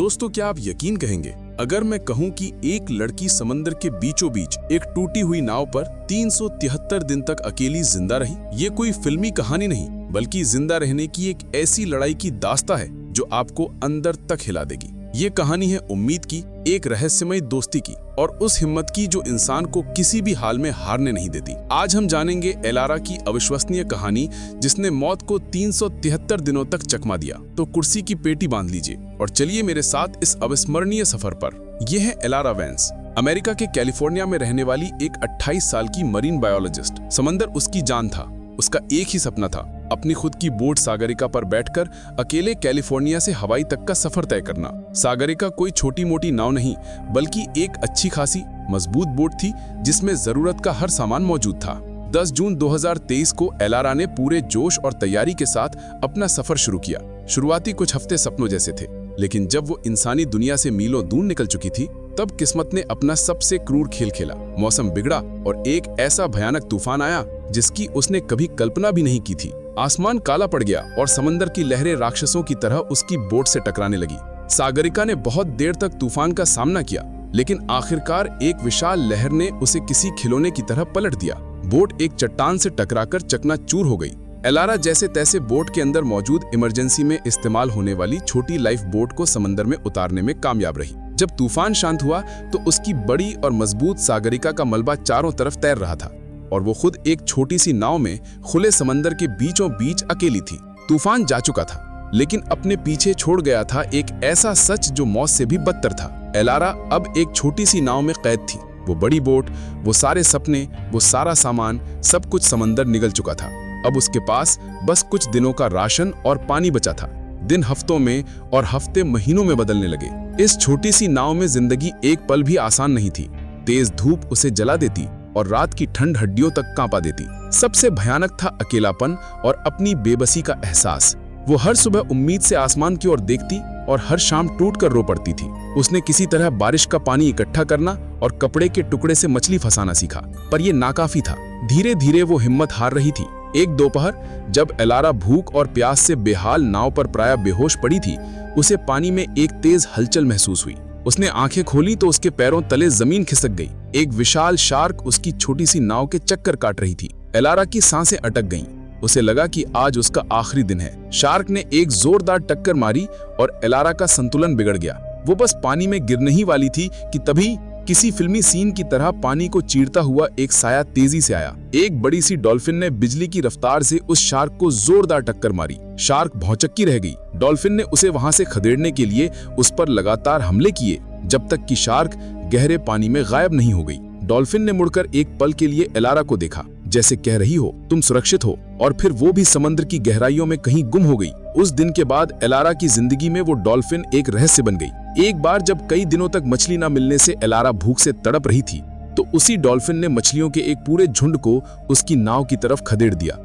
दोस्तों, क्या आप यकीन कहेंगे अगर मैं कहूं कि एक लड़की समंदर के बीचों बीच एक टूटी हुई नाव पर 373 दिन तक अकेली जिंदा रही। ये कोई फिल्मी कहानी नहीं, बल्कि जिंदा रहने की एक ऐसी लड़ाई की दास्तां है जो आपको अंदर तक हिला देगी। ये कहानी है उम्मीद की, एक रहस्यमय दोस्ती की और उस हिम्मत की जो इंसान को किसी भी हाल में हारने नहीं देती। आज हम जानेंगे एलारा की अविश्वसनीय कहानी, जिसने मौत को 373 दिनों तक चकमा दिया। तो कुर्सी की पेटी बांध लीजिए और चलिए मेरे साथ इस अविस्मरणीय सफर पर। यह है एलारा वैंस, अमेरिका के कैलिफोर्निया में रहने वाली एक 28 साल की मरीन बायोलॉजिस्ट। समंदर उसकी जान था। उसका एक ही सपना था, अपनी खुद की बोट सागरिका पर बैठकर अकेले कैलिफोर्निया से हवाई तक का सफर तय करना। सागरिका कोई छोटी मोटी नाव नहीं, बल्कि एक अच्छी खासी मजबूत बोट थी जिसमें जरूरत का हर सामान मौजूद था। 10 जून 2023 को एलारा ने पूरे जोश और तैयारी के साथ अपना सफर शुरू किया। शुरुआती कुछ हफ्ते सपनों जैसे थे, लेकिन जब वो इंसानी दुनिया से मीलों दूर निकल चुकी थी, तब किस्मत ने अपना सबसे क्रूर खेल खेला। मौसम बिगड़ा और एक ऐसा भयानक तूफान आया जिसकी उसने कभी कल्पना भी नहीं की थी। आसमान काला पड़ गया और समंदर की लहरें राक्षसों की तरह उसकी बोट से टकराने लगी। सागरिका ने बहुत देर तक तूफान का सामना किया, लेकिन आखिरकार एक विशाल लहर ने उसे किसी खिलौने की तरह पलट दिया। बोट एक चट्टान से टकराकर चकनाचूर हो गई। एलारा जैसे तैसे बोट के अंदर मौजूद इमरजेंसी में इस्तेमाल होने वाली छोटी लाइफ बोट को समंदर में उतारने में कामयाब रही। जब तूफान शांत हुआ तो उसकी बड़ी और मजबूत सागरिका का मलबा चारों तरफ तैर रहा था और वो खुद एक छोटी सी नाव में खुले समंदर के बीचों बीच अकेली थी। तूफान जा चुका था, लेकिन अपने पीछे छोड़ गया था एक ऐसा सच जो मौत से भी बदतर था। एलारा अब एक छोटी सी नाव में कैद थी। वो बड़ी बोट, वो सारे सपने, वो सारा सामान, सब कुछ समंदर निगल चुका था। अब उसके पास बस कुछ दिनों का राशन और पानी बचा था। दिन हफ्तों में और हफ्ते महीनों में बदलने लगे। इस छोटी सी नाव में जिंदगी एक पल भी आसान नहीं थी। तेज धूप उसे जला देती और रात की ठंड हड्डियों तक कांपा देती। सबसे भयानक था अकेलापन और अपनी बेबसी का एहसास। वो हर सुबह उम्मीद से आसमान की ओर देखती और हर शाम टूटकर रो पड़ती थी। उसने किसी तरह बारिश का पानी इकट्ठा करना और कपड़े के टुकड़े से मछली फंसाना सीखा, पर यह नाकाफी था। धीरे धीरे वो हिम्मत हार रही थी। एक दोपहर जब एलारा भूख और प्यास से बेहाल नाव पर प्रायः बेहोश पड़ी थी, उसे पानी में एक तेज हलचल महसूस हुई। उसने आंखें खोली तो उसके पैरों तले जमीन खिसक गई। एक विशाल शार्क उसकी छोटी सी नाव के चक्कर काट रही थी। एलारा की सांसें अटक गईं। उसे लगा कि आज उसका आखिरी दिन है। शार्क ने एक जोरदार टक्कर मारी और एलारा का संतुलन बिगड़ गया। वो बस पानी में गिरने ही वाली थी कि तभी किसी फिल्मी सीन की तरह पानी को चीरता हुआ एक साया तेजी से आया। एक बड़ी सी डॉल्फिन ने बिजली की रफ्तार से उस शार्क को जोरदार टक्कर मारी। शार्क भौचक्की रह गई। डॉल्फिन ने उसे वहां से खदेड़ने के लिए उस पर लगातार हमले किए, जब तक कि शार्क गहरे पानी में गायब नहीं हो गई। डॉल्फिन ने मुड़कर एक पल के लिए एलारा को देखा, जैसे कह रही हो तुम सुरक्षित हो, और फिर वो भी समुद्र की गहराइयों में कहीं गुम हो गई। उस दिन के बाद एलारा की जिंदगी में वो डॉल्फिन एक रहस्य बन गई। एक बार जब कई दिनों तक मछली न मिलने से एलारा भूख से तड़प रही थी, तो उसी डॉल्फिन ने मछलियों के एक पूरे झुंड को उसकी नाव की तरफ खदेड़ दिया।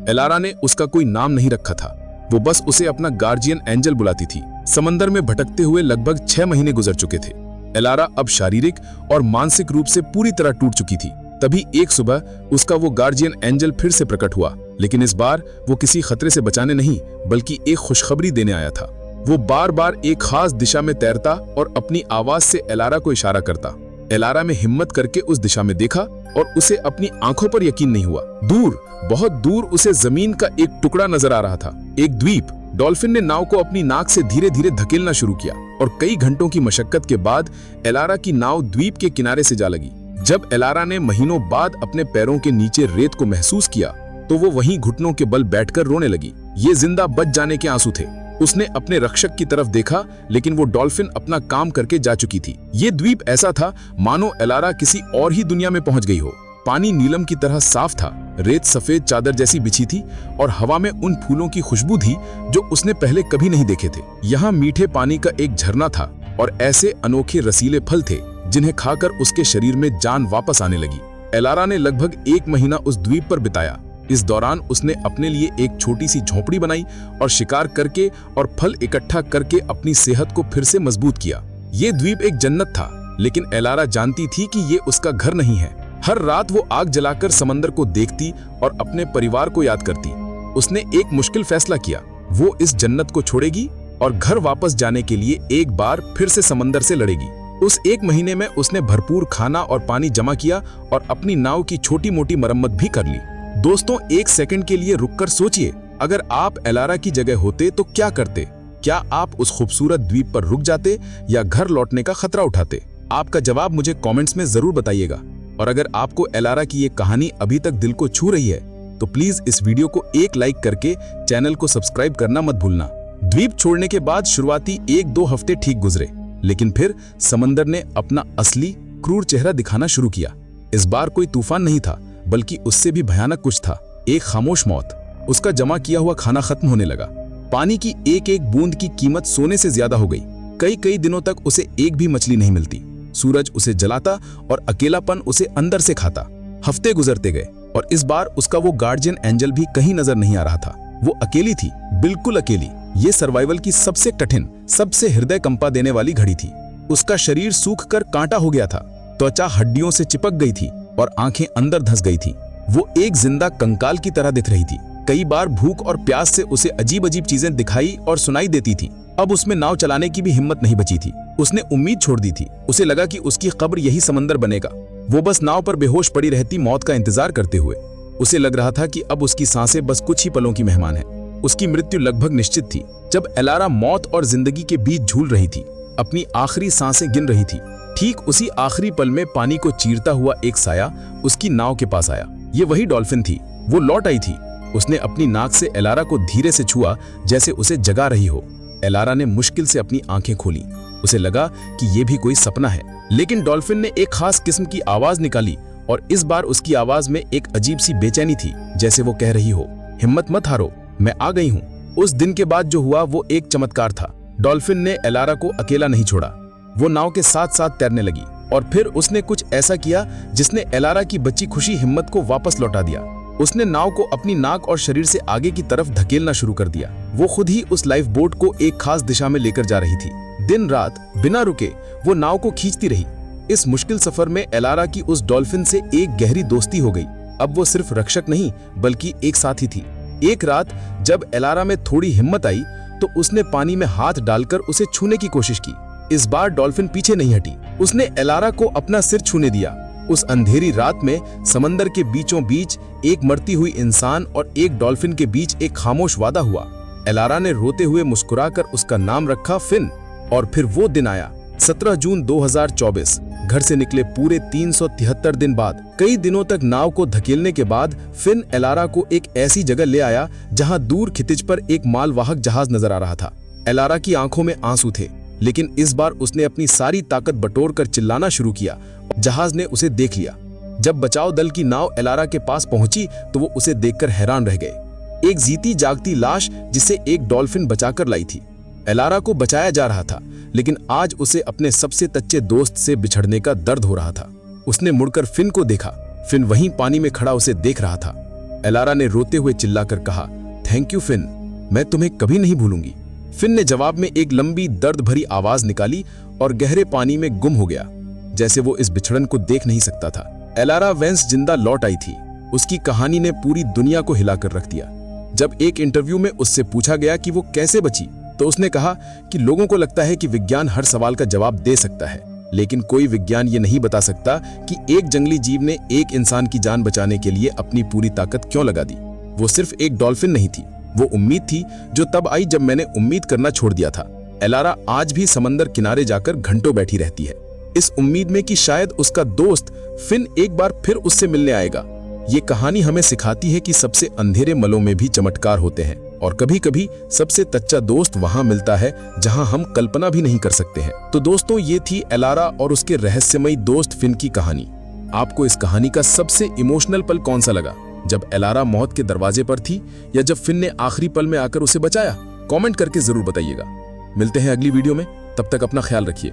एलारा ने उसका कोई नाम नहीं रखा था, वो बस उसे अपना गार्जियन एंजल बुलाती थी। समंदर में भटकते हुए लगभग 6 महीने गुजर चुके थे। एलारा अब शारीरिक और मानसिक रूप से पूरी तरह टूट चुकी थी। तभी एक सुबह उसका वो गार्जियन एंजल फिर से प्रकट हुआ, लेकिन इस बार वो किसी खतरे से बचाने नहीं, बल्कि एक खुशखबरी देने आया था। वो बार बार एक खास दिशा में तैरता और अपनी आवाज से एलारा को इशारा करता। एलारा में हिम्मत करके उस दिशा में देखा और उसे अपनी आंखों पर यकीन नहीं हुआ। दूर, बहुत दूर उसे जमीन का एक टुकड़ा नजर आ रहा था, एक द्वीप। डॉल्फिन ने नाव को अपनी नाक से धीरे धीरे धकेलना शुरू किया और कई घंटों की मशक्कत के बाद एलारा की नाव द्वीप के किनारे से जा लगी। जब एलारा ने महीनों बाद अपने पैरों के नीचे रेत को महसूस किया, तो वो वहीं घुटनों के बल बैठकर रोने लगी। ये जिंदा बच जाने के आंसू थे। उसने अपने रक्षक की तरफ देखा, लेकिन वो डॉल्फिन अपना काम करके जा चुकी थी। ये द्वीप ऐसा था मानो एलारा किसी और ही दुनिया में पहुंच गई हो। पानी नीलम की तरह साफ था, रेत सफेद चादर जैसी बिछी थी और हवा में उन फूलों की खुशबू थी जो उसने पहले कभी नहीं देखे थे। यहाँ मीठे पानी का एक झरना था और ऐसे अनोखे रसीले फल थे जिन्हें खाकर उसके शरीर में जान वापस आने लगी। एलारा ने लगभग 1 महीना उस द्वीप पर बिताया। इस दौरान उसने अपने लिए एक छोटी सी झोपड़ी बनाई और शिकार करके और फल इकट्ठा करके अपनी सेहत को फिर से मजबूत किया। ये द्वीप एक जन्नत था, लेकिन एलारा जानती थी कि ये उसका घर नहीं है। हर रात वो आग जलाकर समंदर को देखती और अपने परिवार को याद करती। उसने एक मुश्किल फैसला किया। वो इस जन्नत को छोड़ेगी और घर वापस जाने के लिए एक बार फिर से समंदर से लड़ेगी। उस एक महीने में उसने भरपूर खाना और पानी जमा किया और अपनी नाव की छोटी मोटी मरम्मत भी कर ली। दोस्तों, एक सेकंड के लिए रुककर सोचिए, अगर आप एलारा की जगह होते तो क्या करते? क्या आप उस खूबसूरत द्वीप पर रुक जाते या घर लौटने का खतरा उठाते? आपका जवाब मुझे कमेंट्स में जरूर बताइएगा। और अगर आपको एलारा की ये कहानी अभी तक दिल को छू रही है तो प्लीज इस वीडियो को एक लाइक करके चैनल को सब्सक्राइब करना मत भूलना। द्वीप छोड़ने के बाद शुरुआती 1-2 हफ्ते ठीक गुजरे, लेकिन फिर समंदर ने अपना असली क्रूर चेहरा दिखाना शुरू किया। इस बार कोई तूफान नहीं था, बल्कि उससे भी भयानक कुछ था, एक खामोश मौत। उसका जमा किया हुआ खाना खत्म होने लगा। पानी की एक एक बूंद की कीमत सोने से ज्यादा हो गई। कई दिनों तक उसे एक भी मछली नहीं मिलती। सूरज उसे जलाता और अकेलापन उसे अंदर से खाता। हफ्ते गुजरते गए और इस बार उसका वो गार्जियन एंजल भी कहीं नजर नहीं आ रहा था। वो अकेली थी, बिल्कुल अकेली। ये सर्वाइवल की सबसे कठिन, सबसे हृदय कंपा देने वाली घड़ी थी। उसका शरीर सूख कर कांटा हो गया था, त्वचा हड्डियों से चिपक गई थी और आंखें अंदर धंस गई थी। वो एक जिंदा कंकाल की तरह दिख रही थी। कई बार भूख और प्यास से उसे अजीब अजीब चीजें दिखाई और सुनाई देती थी। अब उसमें नाव चलाने की भी हिम्मत नहीं बची थी। उसने उम्मीद छोड़ दी थी। उसे लगा कि उसकी कब्र यही समंदर बनेगा। वो बस नाव पर बेहोश पड़ी रहती, मौत का इंतजार करते हुए। उसे लग रहा था कि अब उसकी सांसें बस कुछ ही पलों की मेहमान है। उसकी मृत्यु लगभग निश्चित थी। जब एलारा मौत और जिंदगी के बीच झूल रही थी, अपनी आखिरी सांसें गिन रही थी, ठीक उसी आखिरी पल में पानी को चीरता हुआ एक साया उसकी नाव के पास आया। ये वही डॉल्फिन थी। वो लौट आई थी। उसने अपनी नाक से एलारा को धीरे से छुआ, जैसे उसे जगा रही हो। एलारा ने मुश्किल से अपनी आंखें खोली। उसे लगा कि ये भी कोई सपना है, लेकिन डॉल्फिन ने एक खास किस्म की आवाज निकाली और इस बार उसकी आवाज में एक अजीब सी बेचैनी थी, जैसे वो कह रही हो, हिम्मत मत हारो, मैं आ गई हूँ। उस दिन के बाद जो हुआ वो एक चमत्कार था। डॉल्फिन ने एलारा को अकेला नहीं छोड़ा। वो नाव के साथ साथ तैरने लगी और फिर उसने कुछ ऐसा किया जिसने एलारा की बची खुशी हिम्मत को वापस लौटा दिया। उसने नाव को अपनी नाक और शरीर से आगे की तरफ धकेलना शुरू कर दिया। वो खुद ही उस लाइफ बोट को एक खास दिशा में लेकर जा रही थी। दिन रात बिना रुके वो नाव को खींचती रही। इस मुश्किल सफर में एलारा की उस डॉल्फिन से एक गहरी दोस्ती हो गई। अब वो सिर्फ रक्षक नहीं, बल्कि एक साथी थी। एक रात जब एलारा में थोड़ी हिम्मत आई तो उसने पानी में हाथ डालकर उसे छूने की कोशिश की। इस बार डॉल्फिन पीछे नहीं हटी। उसने एलारा को अपना सिर छूने दिया। उस अंधेरी रात में समंदर के बीचों बीच एक मरती हुई इंसान और एक डॉल्फिन के बीच एक खामोश वादा हुआ। एलारा ने रोते हुए मुस्कुराकर उसका नाम रखा फिन। और फिर वो दिन आया, 17 जून 2024। घर से निकले पूरे 373 दिन बाद, कई दिनों तक नाव को धकेलने के बाद फिन एलारा को एक ऐसी जगह ले आया जहां दूर खितिज पर एक मालवाहक जहाज नजर आ रहा था। एलारा की आंखों में आंसू थे, लेकिन इस बार उसने अपनी सारी ताकत बटोरकर चिल्लाना शुरू किया। जहाज ने उसे देख लिया। जब बचाव दल की नाव एलारा के पास पहुंची तो वो उसे देखकर हैरान रह गए। एक जीती जागती लाश जिसे एक डॉल्फिन बचाकर लाई थी। एलारा को बचाया जा रहा था, लेकिन आज उसे अपने सबसे सच्चे दोस्त से बिछड़ने का दर्द हो रहा था। उसने मुड़कर फिन को देखा। फिन वहीं पानी में खड़ा उसे देख रहा था। एलारा ने रोते हुए चिल्लाकर कहा, थैंक यू फिन, मैं तुम्हें कभी नहीं भूलूंगी। फिन ने जवाब में एक लंबी दर्द भरी आवाज निकाली और गहरे पानी में गुम हो गया, जैसे वो इस बिछड़न को देख नहीं सकता था। एलारा वेंस जिंदा लौट आई थी। उसकी कहानी ने पूरी दुनिया को हिलाकर रख दिया। जब एक इंटरव्यू में उससे पूछा गया कि वो कैसे बची, तो उसने कहा कि लोगों को लगता है कि विज्ञान हर सवाल का जवाब दे सकता है, लेकिन कोई विज्ञान ये नहीं बता सकता कि एक जंगली जीव ने एक इंसान की जान बचाने के लिए अपनी पूरी ताकत क्यों लगा दी। वो सिर्फ एक डॉल्फिन नहीं थी, वो उम्मीद थी जो तब आई जब मैंने उम्मीद करना छोड़ दिया था। एलारा आज भी समंदर किनारे जाकर घंटों बैठी रहती है, इस उम्मीद में कि शायद उसका दोस्त फिन एक बार फिर उससे मिलने आएगा। ये कहानी हमें सिखाती है कि सबसे अंधेरे मलों में भी चमत्कार होते हैं और कभी-कभी सबसे सच्चा दोस्त वहां मिलता है जहां हम कल्पना भी नहीं कर सकते हैं। तो दोस्तों, ये थी एलारा और उसके रहस्यमयी दोस्त फिन की कहानी। आपको इस कहानी का सबसे इमोशनल पल कौन सा लगा? जब एलारा मौत के दरवाजे पर थी या जब फिन ने आखिरी पल में आकर उसे बचाया? कमेंट करके जरूर बताइएगा। मिलते हैं अगली वीडियो में, तब तक अपना ख्याल रखिए।